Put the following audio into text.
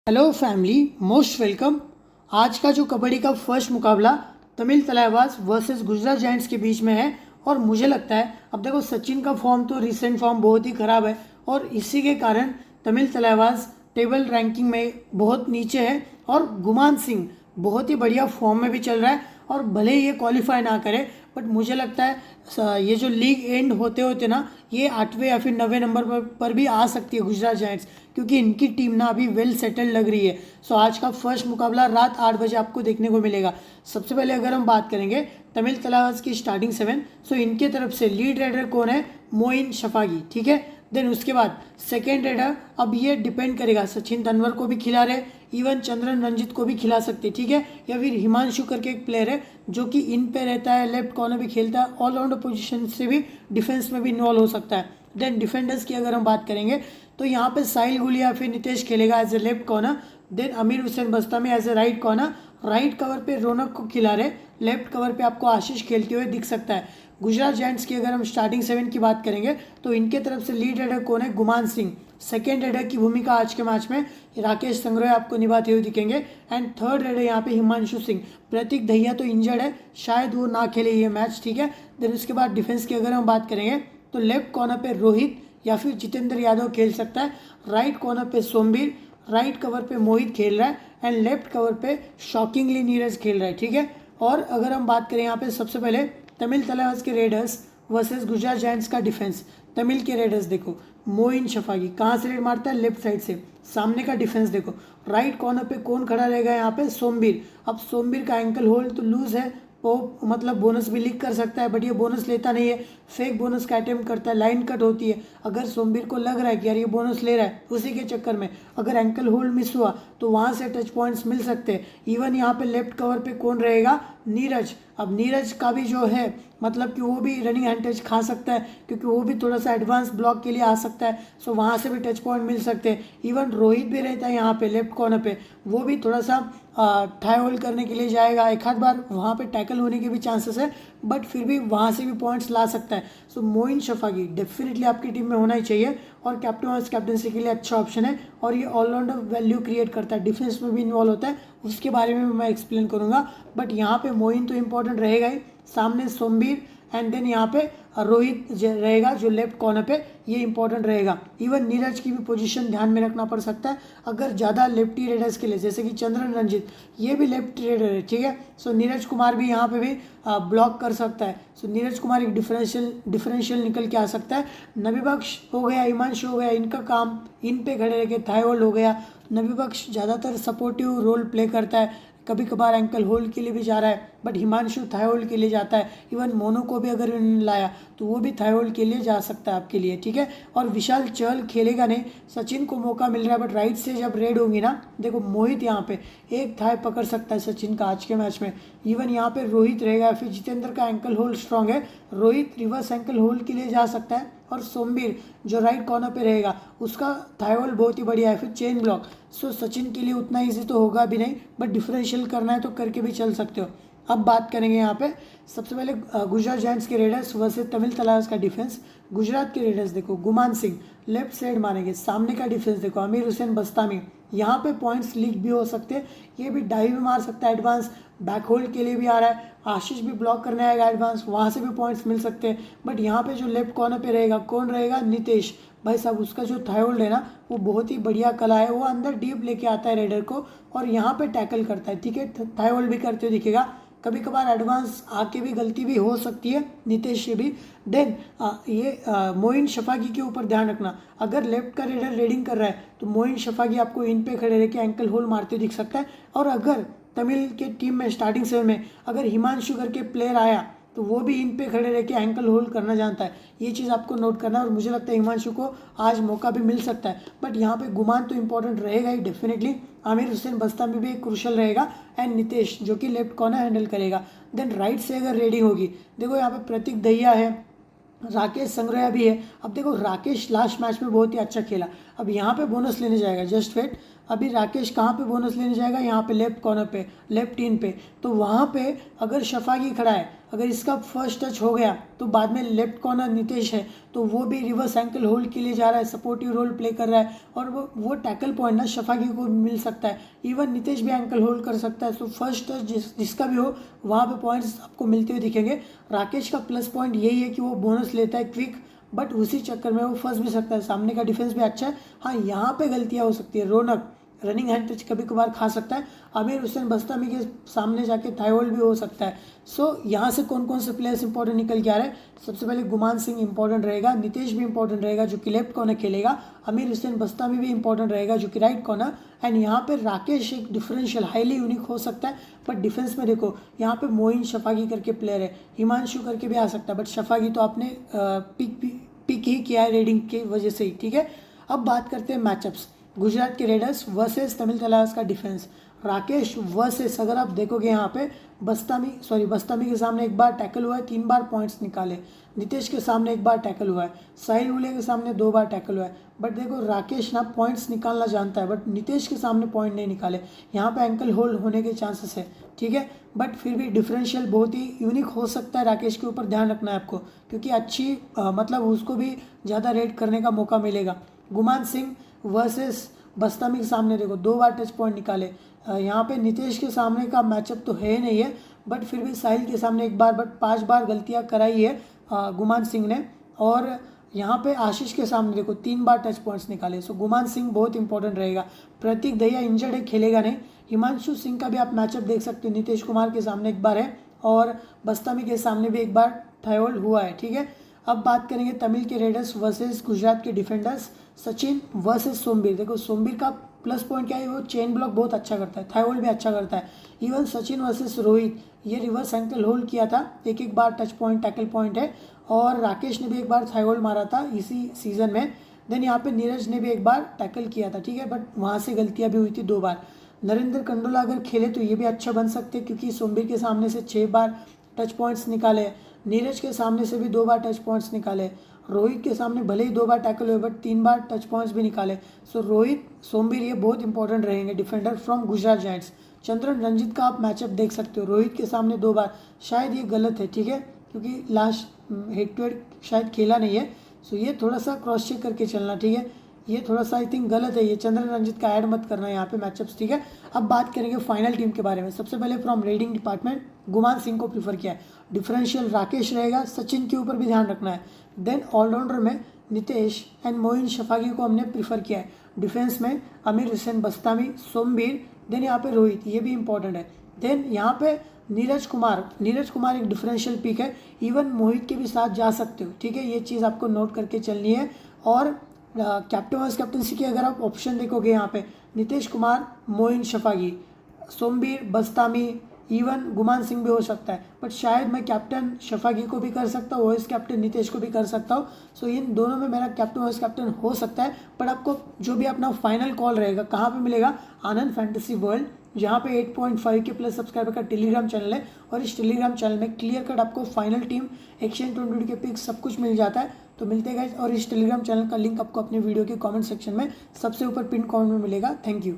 Hello family, most welcome. आज का जो कबड्डी का फर्स्ट मुकाबला तमिल तलैवास वर्सेस गुजरात जायंट्स के बीच में है। और मुझे लगता है, अब देखो, सचिन का फॉर्म तो रिसेंट फॉर्म बहुत ही ख़राब है और इसी के कारण तमिल तलैवास टेबल रैंकिंग में बहुत नीचे है। और गुमान सिंह बहुत ही बढ़िया फॉर्म में भी चल रहा है। और भले ही ये क्वालिफाई ना करे, बट मुझे लगता है ये जो लीग एंड होते होते ना, ये 8वें या फिर 9वें नंबर पर भी आ सकती है गुजरात जायंट्स, क्योंकि इनकी टीम ना अभी वेल सेटल्ड लग रही है। सो आज का फर्स्ट मुकाबला रात 8 बजे आपको देखने को मिलेगा। सबसे पहले अगर हम बात करेंगे तमिल तलावास की स्टार्टिंग 7, सो इनके तरफ से लीड रेडर कौन है? मोइन शफागी, ठीक है। देन उसके बाद सेकेंड रेडर, अब ये डिपेंड करेगा, सचिन तनवर को भी खिला रहे, इवन चंद्रन रंजित को भी खिला सकते, ठीक है। या फिर हिमांशु करके एक प्लेयर है जो कि इन पे रहता है, लेफ्ट कॉर्नर भी खेलता है, ऑलराउंडर पोजीशन से भी डिफेंस में भी इन्वॉल्व हो सकता है। देन डिफेंडर्स की अगर हम बात करेंगे तो यहाँ पे साहिल गुलिया फिर नितेश खेलेगा as a left corner. Then Amir Hussain Bastami as a right corner. Right cover पे रौनक को खिला रहे, लेफ्ट कवर पे आपको आशीष खेलते हुए दिख सकता है। गुजरात जायंट्स की अगर हम स्टार्टिंग 7 की बात करेंगे तो इनके तरफ से लीड रेडर कौन है? गुमान सिंह। सेकेंड रेडर की भूमिका आज के मैच में राकेश संग्रह आपको निभाते हुए दिखेंगे। एंड थर्ड रेडर यहाँ पे हिमांशु सिंह। प्रतीक दहिया तो इंजर्ड है, शायद वो ना खेले ये मैच, ठीक है। देन उसके बाद डिफेंस की अगर हम बात करेंगे तो लेफ्ट कॉर्नर पे रोहित या फिर जितेंद्र यादव खेल सकता है। राइट कॉर्नर पे सोमवीर, राइट कवर पे मोहित खेल रहा है एंड लेफ्ट कवर पे शॉकिंगली नीरज खेल रहा है, ठीक है। और अगर हम बात करें यहाँ पे सबसे पहले तमिल तलैवास के रेडर्स वर्सेस गुजरात जायंट्स का डिफेंस। तमिल के रेडर्स देखो, मोइन शफागी कहाँ से रेड मारता है? लेफ्ट साइड से। सामने का डिफेंस देखो, राइट कॉर्नर पे कौन खड़ा रहेगा? यहाँ पे सोमवीर। अब सोमवीर का एंकल होल्ड तो लूज है, वो मतलब बोनस भी लीक कर सकता है, बट ये बोनस लेता नहीं है, फेक बोनस का अटेम्प्ट करता है, लाइन कट होती है। अगर सोमवीर को लग रहा है कि यार ये बोनस ले रहा है, उसी के चक्कर में अगर एंकल होल्ड मिस हुआ तो वहाँ से टच पॉइंट्स मिल सकते हैं। इवन यहाँ पे लेफ्ट कवर पे कौन रहेगा? नीरज। अब नीरज का भी जो है मतलब कि वो भी रनिंग हैंड टच खा सकता है, क्योंकि वो भी थोड़ा सा एडवांस ब्लॉक के लिए आ सकता है। सो वहाँ से भी टच पॉइंट मिल सकते हैं। इवन रोहित भी रहता है यहाँ पे लेफ्ट कॉर्नर पे, वो भी थोड़ा सा टाई होल्ड करने के लिए जाएगा, एक आध बार वहाँ पे टैकल होने के भी चांसेस है, बट फिर भी वहाँ से भी पॉइंट्स ला सकता है। सो मोइन शफागी डेफिनेटली आपकी टीम में होना ही चाहिए और कैप्टन वाइस कैप्टनसी के लिए अच्छा ऑप्शन है। और ये ऑलराउंडर वैल्यू क्रिएट करता है, डिफेंस में भी इन्वॉल्व होता है, उसके बारे में मैं एक्सप्लेन करूँगा। बट यहाँ पे मोइन तो इंपॉर्टेंट रहेगा ही, सामने सोमवीर एंड देन यहाँ पे रोहित रहेगा जो लेफ्ट कॉर्नर पे, ये इंपॉर्टेंट रहेगा। इवन नीरज की भी पोजीशन ध्यान में रखना पड़ सकता है अगर ज़्यादा लेफ्टी रेडर्स के लिए, जैसे कि चंद्रन रंजित ये भी लेफ्ट रेडर है, ठीक है। सो नीरज कुमार भी यहाँ पे भी ब्लॉक कर सकता है। सो नीरज कुमार एक डिफरेंशियल निकल के आ सकता है। नबी बख्श हो गया, हिमांशु हो गया, इनका काम इन पे खड़े रह के थाई होल्ड हो गया। नबी बख्श ज़्यादातर सपोर्टिव रोल प्ले करता है, कभी कभार एंकल होल्ड के लिए भी जा रहा है, बट हिमांशु थाई होल्ड के लिए जाता है। इवन मोनू को भी अगर इन्होंने लाया तो वो भी थाई होल्ड के लिए जा सकता है आपके लिए, ठीक है। और विशाल चहल खेलेगा नहीं, सचिन को मौका मिल रहा है, बट राइट से जब रेड होंगी ना, देखो मोहित यहाँ पे एक थाई पकड़ सकता है सचिन का आज के मैच में। इवन यहाँ पे रोहित रहेगा, फिर जितेंद्र का एंकल होल्ड स्ट्रांग है, रोहित रिवर्स एंकल होल्ड के लिए जा सकता है। और सोमवीर जो राइट कॉर्नर पे रहेगा, उसका थाई होल्ड बहुत ही बढ़िया है, फिर चेन ब्लॉक। सो सचिन के लिए उतना ईजी तो होगा भी नहीं, बट डिफरेंशियल करना है तो करके भी चल सकते हो। अब बात करेंगे यहाँ पे सबसे पहले गुजरात जायंट्स के रेडर्स वर्सेस तमिल तलावास का डिफेंस। गुजरात के रेडर्स देखो, गुमान सिंह लेफ्ट साइड मारेंगे, सामने का डिफेंस देखो, अमीर हुसैन बस्तामी, यहाँ पे पॉइंट्स लीक भी हो सकते हैं, ये भी डाई भी मार सकता है, एडवांस बैक होल्ड के लिए भी आ रहा है, आशीष भी ब्लॉक करने आएगा एडवांस, वहाँ से भी पॉइंट्स मिल सकते हैं। बट यहाँ पे जो लेफ्ट कॉर्नर पे रहेगा कौन रहेगा? नितेश। भाई साहब, उसका जो थाई होल्ड है ना, वो बहुत ही बढ़िया कला है, वो अंदर डीप लेके आता है रेडर को और यहाँ पे टैकल करता है, ठीक है। थाई होल्ड भी करते हुए दिखेगा, कभी कभार एडवांस आके भी गलती भी हो सकती है नितेश से भी। देन मोइन शफागी के ऊपर ध्यान रखना, अगर लेफ्ट का रेडर रेडिंग कर रहा है तो मोइन शफागी आपको इन पे खड़े रह के एंकल होल्ड मारते दिख सकता है। और अगर तमिल के टीम में स्टार्टिंग 7 में अगर हिमांशु करके प्लेयर आया तो वो भी इन पे खड़े रह के एंकल होल्ड करना जानता है, ये चीज़ आपको नोट करना है। और मुझे लगता है हिमांशु को आज मौका भी मिल सकता है, बट यहाँ पे गुमान तो इंपॉर्टेंट रहेगा ही डेफिनेटली। आमिर हुसैन बस्तामी भी एक क्रूशल रहेगा एंड नितेश जो कि लेफ्ट कॉर्नर हैंडल करेगा। देन राइट से अगर रेडिंग होगी, देखो यहाँ पे प्रतीक दहिया है, राकेश संग्रह भी है। अब देखो राकेश लास्ट मैच में बहुत ही अच्छा खेला, अब यहाँ पे बोनस लेने जाएगा, जस्ट वेट। अभी राकेश कहाँ पे बोनस लेने जाएगा, यहाँ पे लेफ्ट कॉर्नर पे, लेफ्ट इन पे। तो वहाँ पे अगर शफाकी खड़ा है, अगर इसका फर्स्ट टच हो गया तो बाद में लेफ्ट कॉर्नर नितेश है, तो वो भी रिवर्स एंकल होल्ड के लिए जा रहा है, सपोर्टिव रोल प्ले कर रहा है, और वो टैकल पॉइंट ना शफाकी को मिल सकता है। इवन नितेश भी एंकल होल्ड कर सकता है। सो फर्स्ट टच जिसका भी हो वहाँ पे पॉइंट्स आपको मिलते हुए दिखेंगे। राकेश का प्लस पॉइंट यही है कि वो बोनस लेता है क्विक, बट उसी चक्कर में वो फंस भी सकता है। सामने का डिफेंस भी अच्छा है। हाँ, यहाँ पे गलतियाँ हो सकती है। रौनक रनिंग हैंड टच कभी कभार खा सकता है। आमिर हुसैन बस्तामी के सामने जाके थाई होल्ड भी हो सकता है। सो यहाँ से कौन कौन से प्लेयर्स इंपॉर्टेंट निकल के आ रहे हैं? सबसे पहले गुमान सिंह इंपॉर्टेंट रहेगा, नितेश भी इंपॉर्टेंट रहेगा जो कि लेफ्ट कॉर्नर खेलेगा, आमिर हुसैन बस्तामी भी इंपॉर्टेंट रहेगा जो कि राइट कॉर्नर, एंड यहाँ पे राकेश एक डिफरेंशियल हाईली यूनिक हो सकता है। बट डिफेंस में देखो यहाँ पे मोइन शफाकी करके प्लेयर है, हिमांशु करके भी आ सकता है, बट शफाकी तो आपने पिक ही किया है रेडिंग की वजह से ही, ठीक है। अब बात करते हैं मैचअप्स। गुजरात के रेडर्स वर्सेस तमिल तलावास का डिफेंस। राकेश वर्सेस, अगर आप देखोगे यहाँ पे बस्तामी के सामने एक बार टैकल हुआ है, 3 बार पॉइंट्स निकाले। नितेश के सामने एक बार टैकल हुआ है, साहिल उले के सामने 2 बार टैकल हुआ है। बट देखो राकेश ना पॉइंट्स निकालना जानता है, बट नितेश के सामने पॉइंट नहीं निकाले। यहाँ पे एंकल होल्ड होने के चांसेस है, ठीक है। बट फिर भी डिफरेंशियल बहुत ही यूनिक हो सकता है राकेश के ऊपर, ध्यान रखना है आपको, क्योंकि अच्छी मतलब उसको भी ज़्यादा रेड करने का मौका मिलेगा। गुमान सिंह वर्सेस बस्तामी के सामने देखो 2 बार टच पॉइंट निकाले। यहाँ पे नितेश के सामने का मैचअप तो है नहीं है, बट फिर भी साहिल के सामने एक बार, बट 5 बार गलतियाँ कराई है गुमान सिंह ने। और यहाँ पे आशीष के सामने देखो 3 बार टच पॉइंट्स निकाले। सो गुमान सिंह बहुत इंपॉर्टेंट रहेगा। प्रतीक दहिया इंजर्ड है, खेलेगा नहीं। हिमांशु सिंह का भी आप मैचअप देख सकते हो, नीतीश कुमार के सामने एक बार है और बस्तामी के सामने भी एक बार थाई होल्ड हुआ है, ठीक है। अब बात करेंगे तमिल के रेडर्स वर्सेस गुजरात के डिफेंडर्स। सचिन वर्सेस सोमबीर। देखो सोमबीर का प्लस पॉइंट क्या है, वो चेन ब्लॉक बहुत अच्छा करता है, थाई होल्ड भी अच्छा करता है। इवन सचिन वर्सेस रोहित, ये रिवर्स एंकल होल्ड किया था, एक बार टच पॉइंट टैकल पॉइंट है, और राकेश ने भी एक बार थाई होल्ड मारा था इसी सीजन में। देन यहाँ पे नीरज ने भी एक बार टैकल किया था, ठीक है, बट वहाँ से गलतियाँ भी हुई थी 2 बार। नरेंद्र कंडोला अगर खेले तो ये भी अच्छा बन सकते, क्योंकि सोमबीर के सामने से 6 बार टच पॉइंट्स निकाले, नीरज के सामने से भी 2 बार टच पॉइंट्स निकाले, रोहित के सामने भले ही 2 बार टैकल हुए बट 3 बार टच पॉइंट्स भी निकाले। सो रोहित सोमबीर ये बहुत इंपॉर्टेंट रहेंगे defender from Gujarat giants. Chandran Ranjeet का आप मैचअप देख सकते हो, रोहित के सामने 2 बार, शायद ये गलत है, ठीक है, क्योंकि लास्ट हेड टू हेड शायद खेला नहीं है। सो ये थोड़ा सा क्रॉस चेक करके चलना, ठीक है, ये थोड़ा सा आई थिंक गलत है, ये चंद्रन रंजीत का ऐड मत करना यहाँ पे मैचअप्स, ठीक है। अब बात करेंगे फाइनल टीम के बारे में। सबसे पहले from raiding department Guman Singh को प्रीफर किया है, डिफरेंशियल राकेश रहेगा, सचिन के ऊपर भी ध्यान रखना है। देन ऑलराउंडर में नितेश एंड मोइन शफाकी को हमने प्रीफर किया है। डिफेंस में आमिर हुसैन बस्तामी, सोमबीर, देन यहाँ पे रोहित, ये भी इंपॉर्टेंट है। देन यहाँ पे नीरज कुमार एक डिफरेंशियल पिक है, इवन मोहित के भी साथ जा सकते हो, ठीक है, ये चीज़ आपको नोट करके चलनी है। और कैप्टन वाइस कैप्टनसी के अगर आप ऑप्शन देखोगे यहाँ पे नीतीश कुमार, मोइन शफाकी, सोमबीर, बस्तामी, इवन गुमान सिंह भी हो सकता है, बट शायद मैं कैप्टन शफाकी को भी कर सकता हूँ, वाइस कैप्टन नीतीश को भी कर सकता हूँ। सो इन दोनों में मेरा कैप्टन वाइस कैप्टन हो सकता है, बट आपको जो भी अपना फाइनल कॉल रहेगा कहाँ पे मिलेगा, आनंद फैंटेसी वर्ल्ड, जहाँ पे 8.5 के प्लस सब्सक्राइबर का टेलीग्राम चैनल है, और इस टेलीग्राम चैनल में क्लियर कट आपको फाइनल टीम, एक्शन 20 के पिक्स सब कुछ मिल जाता है। तो मिलते हैं गाइस, और इस टेलीग्राम चैनल का लिंक आपको अपने वीडियो के कमेंट सेक्शन में सबसे ऊपर पिन कमेंट में मिलेगा। Thank you.